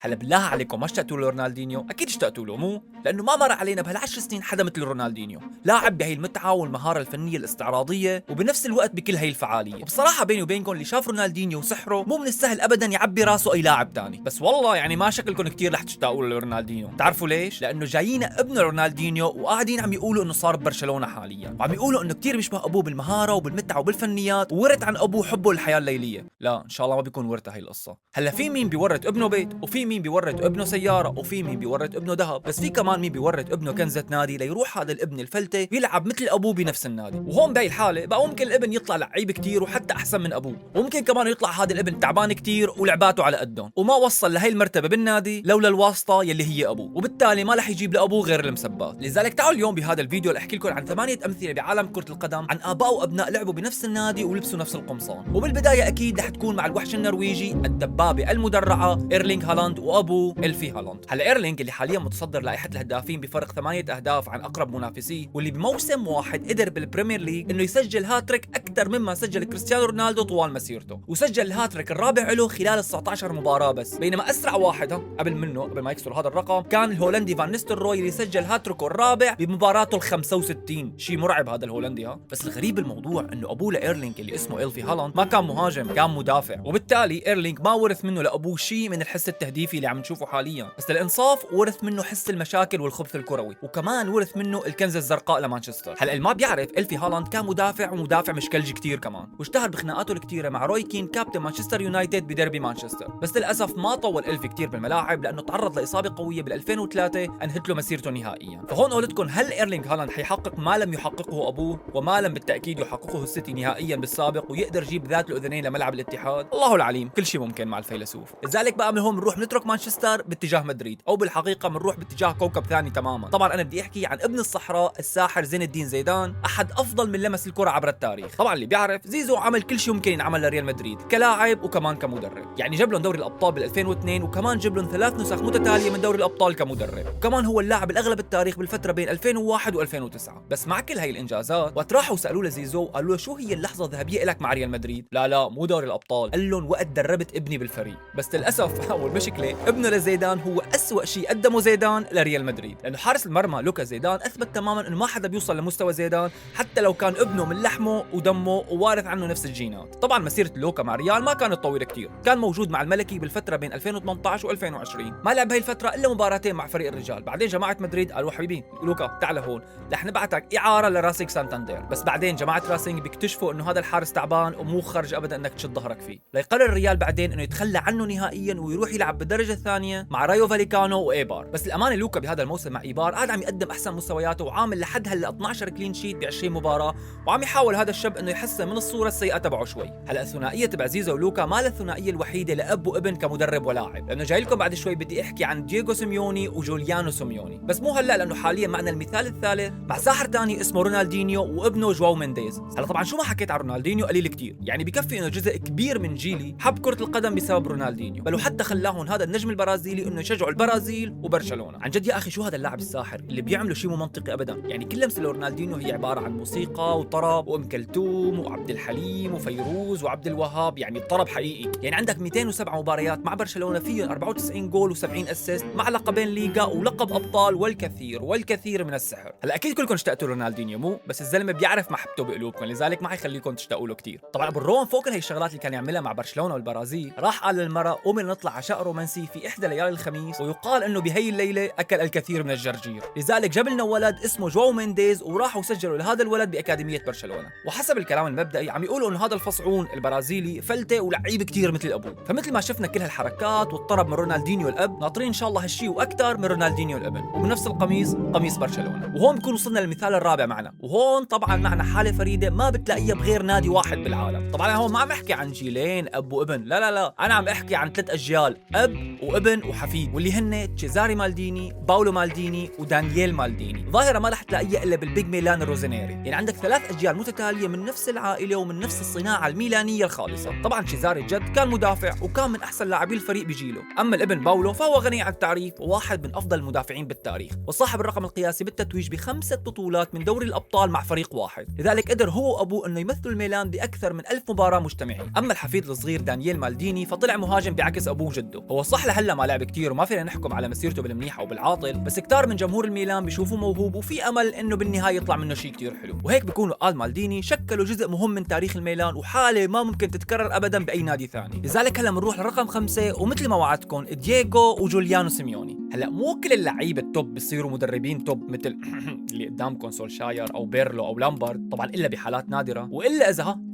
هلا بالله عليكم، ما اشتقتوا لرونالدينيو؟ اكيد اشتقتوا له، مو لانه ما مر علينا بهالعشر سنين حدا مثل رونالدينيو، لاعب بهي المتعه والمهاره الفنيه الاستعراضيه وبنفس الوقت بكل هي الفعاليه. وبصراحه بيني وبينكم اللي شاف رونالدينيو وسحره مو من السهل ابدا يعبي راسه اي لاعب تاني، بس والله يعني ما شكلكم كثير رح تشتاقوا لرونالدينيو. تعرفوا ليش؟ لانه جايين ابن رونالدينيو وقاعدين عم يقولوا انه صار ببرشلونه حاليا، وعم يقولوا انه كثير بيشبه ابوه بالمهاره وبالمتعه وبالفنيات، وورث عن ابوه حبه للحياه الليليه. لا ان شاء الله ما بيكون ورث هي القصه. هلا في مين بيورث ابنه بيت، وفي مين بيورث ابنه سياره، وفي مين بيورث ابنه ذهب، بس في كمان مين بيورث ابنه كنزة نادي ليروح هذا الابن الفلته يلعب مثل ابوه بنفس النادي. وهون بهي الحاله بقى ممكن الابن يطلع لعيب كتير وحتى احسن من ابوه، وممكن كمان يطلع هذا الابن تعبان كتير ولعباته على قدهم وما وصل لهي المرتبه بالنادي لولا الواسطه يلي هي ابوه، وبالتالي ما رح يجيب لابوه غير المسبات. لذلك تعالوا اليوم بهذا الفيديو احكي لكم عن 8 امثله بعالم كره القدم عن اباء وابناء لعبوا بنفس النادي ولبسوا نفس القمصان. وبالبدايه اكيد رح تكون مع الوحش النرويجي الدبابه المدرعه ايرلينغ هالاند وابوه إلفي هالاند. هلا ايرلينغ اللي حاليا متصدر لائحه الهدافين بفرق 8 اهداف عن اقرب منافسيه، واللي بموسم واحد قدر بالبريمير ليج انه يسجل هاتريك اكثر مما سجل كريستيانو رونالدو طوال مسيرته، وسجل الهاتريك الرابع له خلال 19 مباراه بس، بينما اسرع واحد قبل منه قبل ما يكسر هذا الرقم كان الهولندي فان نيستلروي اللي سجل هاتريكه الرابع بمباراته ال 65. شيء مرعب هذا الهولندي بس الغريب بالموضوع انه ابوه لايرلينغ اللي اسمه إلفي هالاند ما كان مهاجم، كان مدافع، وبالتالي ايرلينغ ما ورث منه لابوه شيء من الحس التهديفي اللي عم نشوفه حاليا، بس للانصاف ورث منه حس المشاكل والخبث الكروي، وكمان ورث منه الكنزة الزرقاء لمانشستر. هلا اللي ما بيعرف إلفي هالاند كان مدافع ومدافع مشكلجي كتير كمان، واشتهر بخناقاته الكتيرة مع روي كين كابتن مانشستر يونايتد بديربي مانشستر، بس للاسف ما طول إلفي كتير بالملاعب لانه تعرض لاصابه قويه بال 2003 انهت له مسيرته نهائيا. فهون قولتكم هل ايرلينغ هالاند حيحقق ما لم يحققه ابوه وما لم بالتاكيد يحققه السيتي نهائيا بالسابق ويقدر يجيب ذات الاذنين لملعب الاتحاد؟ الله العليم، كل شيء ممكن مع الفيلسوف. لذلك بقى من هون بنروح نترك مانشستر باتجاه مدريد، او بالحقيقه بنروح باتجاه كوكب ثاني تماما. طبعا انا بدي احكي عن ابن الصحراء الساحر زين الدين زيدان، احد افضل من لمس الكره عبر التاريخ. طبعا اللي بيعرف زيزو عمل كل شيء ممكن ينعمل لريال مدريد كلاعب وكمان كمدرب، يعني جاب لهم دوري الابطال بال 2002 وكمان جاب لهم 3 نسخ متتاليه من دوري الابطال كمدرب، وكمان هو اللاعب الاغلب التاريخ بالفتره بين 2001 و2009. بس مع كل هاي الانجازات وقت راحوا سالوه لزيزو قالوا له شو هي اللحظه الذهبيه لك مع ريال مدريد؟ لا مو دوري الابطال، قال لهم وقت دربت ابني بالفريق. بس للاسف والمشكله ابنه لزيدان هو أسوأ شيء قدمه زيدان لريال مدريد، لانه حارس المرمى لوكا زيدان اثبت تماما انه ما حدا بيوصل لمستوى زيدان حتى لو كان ابنه من لحمه ودمه ووارث عنه نفس الجينات. طبعا مسيره لوكا مع ريال ما كانت طويله كتير، كان موجود مع الملكي بالفتره بين 2018 و2020، ما لعب هي الفتره الا مباراتين مع فريق الرجال. بعدين جماعه مدريد قالوا حبيبي لوكا تعال هون رح نبعتك اعاره لراسينج سانتاندير، بس بعدين جماعه راسينج بيكتشفوا انه هذا الحارس تعبان ومو خرج ابدا انك تشد ظهرك فيه، ليقرر الريال بعدين انه يتخلى عنه نهائيا ويروح يلعب بالدرجه الثانيه مع رايو فاليكانو وايبار. بس الامانه لوكا بهذا الموسم مع ايبار قاعد عم يقدم احسن مستوياته وعامل لحد هلا 12 كلين شيت ب 20 مباراه، وعم يحاول هذا الشاب انه يحسن من الصوره السيئه تبعه شوي. هلا الثنائيه تبع زيزو ولوكا ما الثنائيه الوحيده لاب وابن كمدرب ولاعب، لانه جاي لكم بعد شوي بدي احكي عن دييغو سيميوني وجوليانو سيميوني، بس مو هلا لانه حاليا معنا المثال الثالث مع ساحر ثاني اسمه رونالدينيو وابنه جواو مينديز. هلا طبعا شو ما حكيت عن رونالدينيو قليل كتير، يعني بكفي انه جزء كبير من جيلي حب كره القدم بسبب رونالدينيو، بل وحتى خلاهم هذا النجم البرازيلي انه يشجعوا البرازيل وبرشلونه. عن جد يا اخي شو هذا اللاعب الساحر اللي بيعمله شيء مو منطقي ابدا، يعني كل لمسه لرونالدينيو هي عباره عن موسيقى وطرب وام كلثوم وعبد الحليم وفيروز وعبد الوهاب، يعني الطرب حقيقي. يعني عندك 207 مباريات مع برشلونه فيهم 94 جول و70 اسيست مع لقبين ليغا ولقب ابطال والكثير من السحر. هلا اكيد كلكم اشتقتوا رونالدينيو مو، بس الزلمه بيعرف محبته بقلوبكم، لذلك ما حيخليكم تشتاقوا له كثير. طبعا ابو الروم فوق هي الشغلات اللي كان يعملها مع برشلونه والبرازيل راح قال للمرأة قومي نطلع عشاء رومانسي في احدى ليالي الخميس، ويقال انه بهي الليله اكل الكثير من الجرجير، لذلك جاب لنا ولد اسمه جواو مينديز وراحوا سجلوا لهذا الولد باكاديميه برشلونه. وحسب الكلام المبدئي عم يقولوا انه هذا الفصعون البرازيلي فلته ولعيب كثير مثل ابوه، فمثل ما شفنا كل هالحركات والطرب من رونالدينيو الاب ناطرين ان شاء الله هالشيء واكثر من رونالدينيو الابن، وبنفس القميص قميص برشلونه. وهون بكون وصلنا للمثال الرابع معنا، وهون طبعا معنا حاله فريده ما بتلاقيها بغير نادي واحد بالعالم. طبعا انا هون ما عم احكي عن جيلين اب وابن، لا انا عم احكي عن 3 اجيال، اب وابن وحفيد، واللي هن تشيزاري مالديني، باولو مالديني ودانييل مالديني. ظاهره ما رح تلاقيها الا بالبيج ميلان روزينيري، يعني عندك 3 اجيال متتاليه من نفس العائله ومن نفس الصناعه الميلانيه الخالصه. طبعا تشيزاري الجد كان مدافع وكان من احسن لاعبي الفريق بجيله، اما الابن باولو فهو غني عن التعريف وواحد من افضل المدافعين بالتاريخ، وصاحب الرقم القياسي بالتتويج ب5 بطولات من دوري الابطال مع فريق واحد، لذلك قدر هو وابوه انه يمثلوا الميلان باكثر من 1000 مباراه مجتمعين. اما الحفيد الصغير دانييل مالديني فطلع مهاجم بعكس ابوه جده، هو صح لهلا ما لعب كتير وما فينا نحكم على مسيرته بالمنيح او بالعاطل، بس كتار من جمهور الميلان بيشوفوه موهوب وفي امل انه بالنهايه يطلع منه شيء كتير حلو، وهيك بيكونوا آل مالديني شكلوا جزء مهم من تاريخ الميلان وحاله ما ممكن تتكرر ابدا باي نادي ثاني. لذلك هلا بنروح لرقم 5، ومثل ما وعدتكم دييغو وجوليانو سيميوني. هلا مو كل اللعيبه التوب بيصيروا مدربين توب مثل اللي قدامكم سولشاير او بيرلو او لامبارد، طبعا الا بحالات نادره،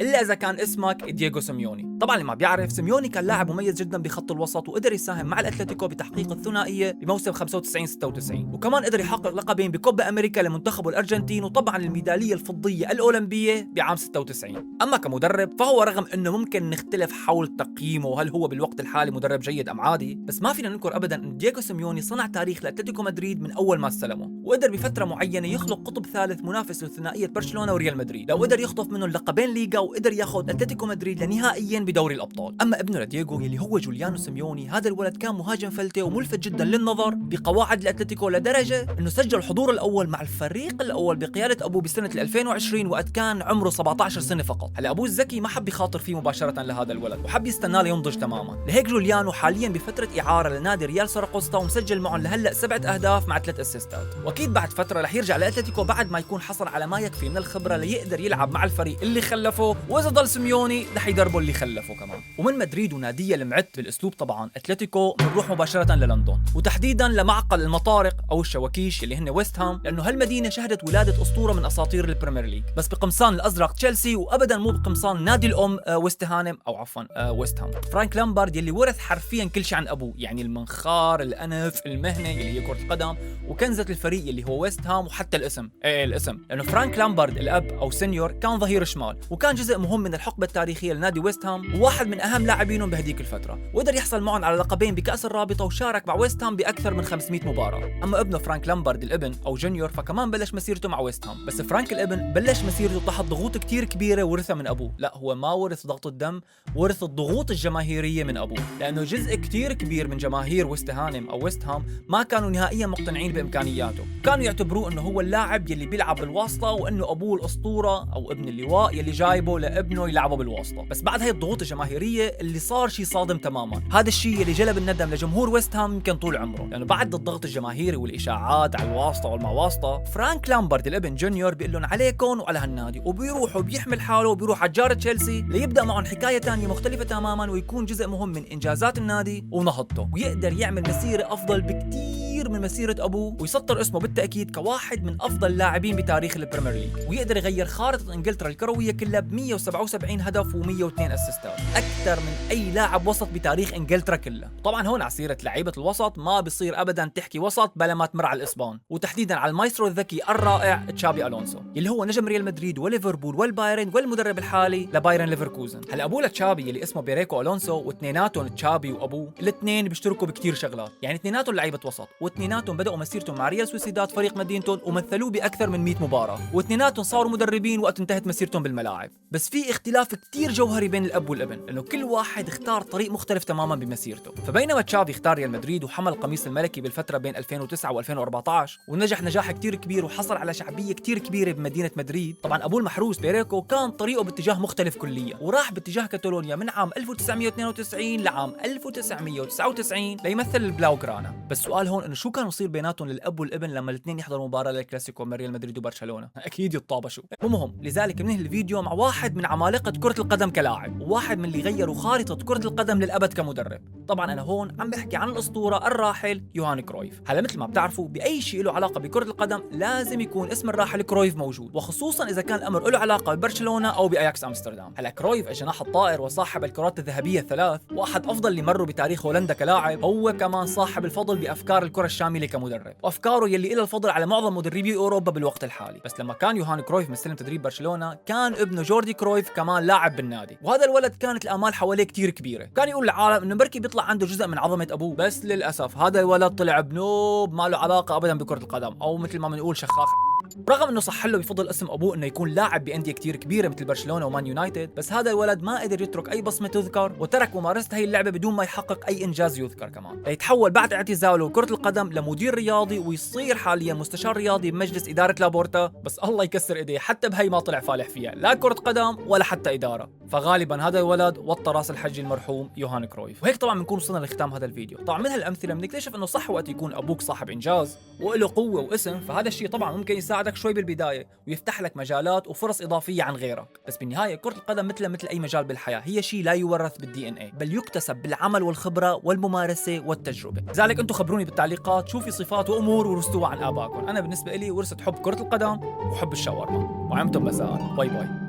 الا اذا كان اسمك دييغو سيميوني. طبعا اللي ما بيعرف، سيميوني كان لاعب مميز جدا بخط الوسط، وقدر يساهم مع الاتلتيكو بتحقيق الثنائيه بموسم 95-96، وكمان قدر يحقق لقبين بكوبا امريكا لمنتخبه الارجنتين، وطبعا الميداليه الفضيه الاولمبيه بعام 96. اما كمدرب فهو رغم انه ممكن نختلف حول تقييمه وهل هو بالوقت الحالي مدرب جيد ام عادي، بس ما فينا ننكر ابدا ان دييغو سيميوني صنع تاريخ لاتلتيكو مدريد من اول ما استلمه، وقدر بفتره معينه يخلق قطب ثالث منافس لثنائيه برشلونه وريال مدريد، لو قدر يخطف منهم لقبين ليغا، وقدر ياخذ اتلتيكو مدريد لنهائيا بدوري الابطال. اما ابنه لدييغو يلي هو جوليانو سيميوني، هذا الولد كان مهاجم فلتة وملفت جدا للنظر بقواعد الاتلتيكو، لدرجه انه سجل الحضور الاول مع الفريق الاول بقياده ابوه بسنه 2020 وقت كان عمره 17 سنه فقط. هلا ابوه الذكي ما حب يخاطر فيه مباشره لهذا الولد، وحب يستناه لينضج تماما، لهيك جوليانو حاليا بفتره اعاره لنادي ريال سراغوستا، ومسجل معهم لهلا 7 اهداف مع 3 اسيستات، واكيد بعد فتره رح يرجع لاتلتيكو بعد ما يكون حصل على ما يكفي من الخبره ليقدر يلعب مع الفريق اللي خلفه، واذا ضل سيميوني رح يدربه اللي خلفه كمان. ومن مدريد وناديه المعت بالاسلوب طبعا اتلتيكو بنروح مباشره للندن، وتحديدا لمعقل المطارق او الشواكيش اللي هن ويست هام، لانه هالمدينه شهدت ولاده اسطوره من اساطير البريمير ليج، بس بقمصان الازرق تشيلسي، وابدا مو بقمصان نادي الام ويست هانم او عفوا ويست هام. فرانك لامبارد يلي ورث حرفيا كل شيء عن ابوه، يعني المنخار، الانف، المهنه اللي هي كره القدم، وكنزه الفريق اللي هو ويست هام، وحتى الاسم الاسم، لانه فرانك لامبارد الاب او سينيور كان ظهير شمال، وكان جزء مهم من الحقبه التاريخيه لنادي ويست هام، وواحد من اهم لاعبينهم بهديك الفتره، وقدر يحصل معهم على لقبين بكاس الرابطه، وشارك مع ويست هام باكثر من 500 مباراه. اما ابنه فرانك لامبارد الابن او جونيور فكمان بلش مسيرته مع ويست هام، بس فرانك الابن بلش مسيرته تحت ضغوط كتير كبيره ورثها من ابوه، لا هو ما ورث ضغط الدم، ورث الضغوط الجماهيريه من ابوه، لانه جزء كتير كبير من جماهير ويست هانم او ويست هام ما كانوا نهائيا مقتنعين بامكانياته، كانوا يعتبروه انه هو اللاعب يلي بيلعب بالواسطه، وانه ابوه الاسطوره او ابن اللواء يلي جايبه لابنه يلعبه بالواسطه. بس بعد هاي الضغوط الجماهيريه اللي صار شيء صادم تماما، هذا الشيء اللي جلب الندم لجمهور ويست هام يمكن طول عمره، لانه بعد الضغط الجماهيري والاشاعات على الواسطه والما واسطه، فرانك لامبارد الابن جونيور بيقول لهم عليكم وعلى هالنادي، وبيروح وبيحمل حاله وبيروح على جاره تشيلسي ليبدا معهم حكايه ثانيه مختلفه تماما، ويكون جزء مهم من انجازات النادي ونهضته، ويقدر يعمل مسيره افضل بكثير من مسيره ابوه، ويسطر اسمه بالتاكيد كواحد من افضل لاعبين بتاريخ البريمير ليج، ويقدر يغير خارطه انجلترا الكرويه كلها ب 177 هدف و102 اسيستات، اكثر من اي لاعب وسط بتاريخ انجلترا كلها. طبعا هون على سيره لعيبه الوسط ما بصير ابدا تحكي وسط بلا ما تمر على الاسبان، وتحديدا على المايسترو الذكي الرائع تشابي الونسو، اللي هو نجم ريال مدريد وليفربول والبايرن والمدرب الحالي لبايرن ليفركوزن. هلا ابوه لتشابي اللي اسمه بيريكو الونسو، واثنيناتهم تشابي وابوه الاثنين بيشتركوا بكثير شغلات، يعني اثنيناتهم لعيبه وسط، واثنيناتهم بداوا مسيرتهم مع ريال سوسيداد فريق مدينتهم، ومثلوه باكثر من 100 مباراه، واثنيناتهم صاروا مدربين وقت انتهت مسيرتهم بالملاعب. بس في اختلاف كثير جوهري بين الاب والابن، انه كل واحد اختار طريق مختلف تماما بمسيرته. فبينما تشافي اختار ريال مدريد وحمل القميص الملكي بالفتره بين 2009 و2014، ونجح نجاح كثير كبير وحصل على شعبيه كثير كبيره بمدينه مدريد، طبعا ابوه المحروس بيريكو كان طريقه باتجاه مختلف كليا، وراح باتجاه كاتالونيا من عام 1992 لعام 1999 ليمثل البلاوغرانا. بس السؤال هون انه شو كان يصير بيناتهم للاب والابن لما الاثنين يحضروا مباراه للكلاسيكو من ريال مدريد وبرشلونه؟ اكيد يتطابشوا. المهم لذلك بننهي الفيديو مع واحد من عمالقه كره القدم كلاعب، وواحد من اللي غيروا خارطه كره القدم للابد كمدرب. طبعا انا هون عم بحكي عن الاسطوره الراحل يوهان كرويف. هلا مثل ما بتعرفوا باي شيء له علاقه بكره القدم لازم يكون اسم الراحل كرويف موجود، وخصوصا اذا كان الامر له علاقه ببرشلونه او باياكس امستردام. هلا كرويف الجناح الطائر وصاحب الكرات الذهبيه الثلاث، واحد افضل اللي مروا بتاريخ هولندا كلاعب، هو كمان صاحب الفضل بافكار الكره الشامله كمدرب، وافكاره يلي له الفضل على معظم مدربي اوروبا بالوقت الحالي. بس لما كان يوهان كرويف مستلم تدريب برشلونه كان ابنه جوردي كرويف كمان لاعب بالنادي، وهذا الولد كانت الامال حواليه كتير كبيره، كان يقول للعالم انه بركي بيطلع عنده جزء من عظمه ابوه، بس للاسف هذا الولد طلع بنوب ما له علاقه ابدا بكره القدم، او مثل ما بنقول شخاخ. رغم انه صح له بفضل اسم ابوه انه يكون لاعب بانديه كتير كبيره مثل برشلونه ومان يونايتد، بس هذا الولد ما قدر يترك اي بصمه تذكر، وترك ممارسه هي اللعبه بدون ما يحقق اي انجاز يذكر كمان، ليتحول بعد اعتزاله كره القدم لمدير رياضي ويصير حاليا مستشار رياضي بمجلس اداره لابورتا. بس الله يكسر ايديه، حتى بهي ما طلع فالح فيها، لا كره قدم ولا حتى اداره. فغالبا هذا الولد وطى راس الحجي المرحوم يوهان كرويف. وهيك طبعا بنكون وصلنا لختام هذا الفيديو. طبعا من هالامثله بنكتشف انه صح وقت يكون ابوك صاحب انجاز وله قوه واسم، فهذا الشيء طبعا ممكن يساعدك شوي بالبدايه ويفتح لك مجالات وفرص اضافيه عن غيرك، بس بالنهايه كره القدم مثل اي مجال بالحياه، هي شيء لا يورث بالدي ان اي، بل يكتسب بالعمل والخبره والممارسه والتجربه. لذلك انتم خبروني بالتعليقات شو في صفات وامور ورثتوها عن ابائكم. انا بالنسبه لي ورثت حب كره القدم وحب الشاورما. وعمتم مساء. باي باي.